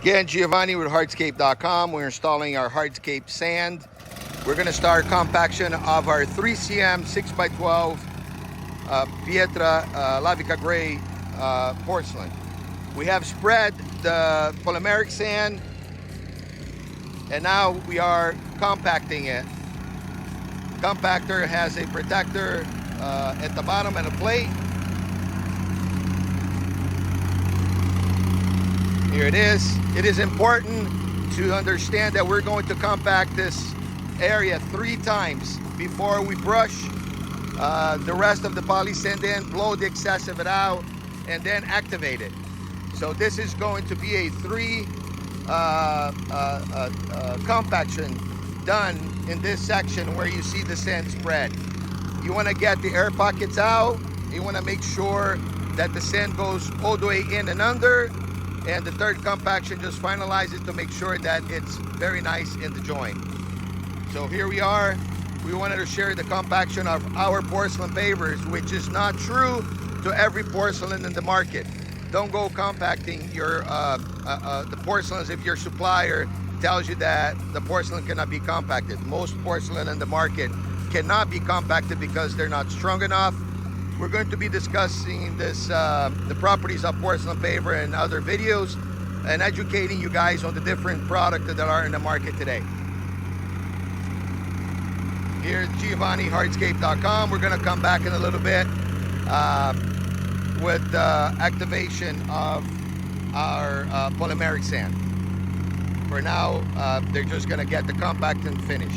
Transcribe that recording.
Again, Giovanni with Hardscape.com. We're installing our Hardscape sand. We're going to start compaction of our 3cm 6x12 Pietra Lavica Gray porcelain. We have spread the polymeric sand, and now we are compacting it. Compactor has a protector at the bottom and a plate. Here it is. It is important to understand that we're going to compact this area 3 times before we brush the rest of the poly sand in, blow the excess of it out, and then activate it. So this is going to be a 3 compaction done in this section where you see the sand spread. You want to get the air pockets out. You want to make sure that the sand goes all the way in and under. And the third compaction just finalizes to make sure that it's very nice in the joint. So here we are. We wanted to share the compaction of our porcelain pavers, which is not true to every porcelain in the market. Don't go compacting your the porcelains if your supplier tells you that the porcelain cannot be compacted. Most porcelain in the market cannot be compacted because they're not strong enough. We're going to be discussing this, the properties of porcelain paver in other videos, and educating you guys on the different products that are in the market today. Here at Giovanni, Hardscape.com. We're going to come back in a little bit with the activation of our polymeric sand. For now, they're just going to get the compact and finish.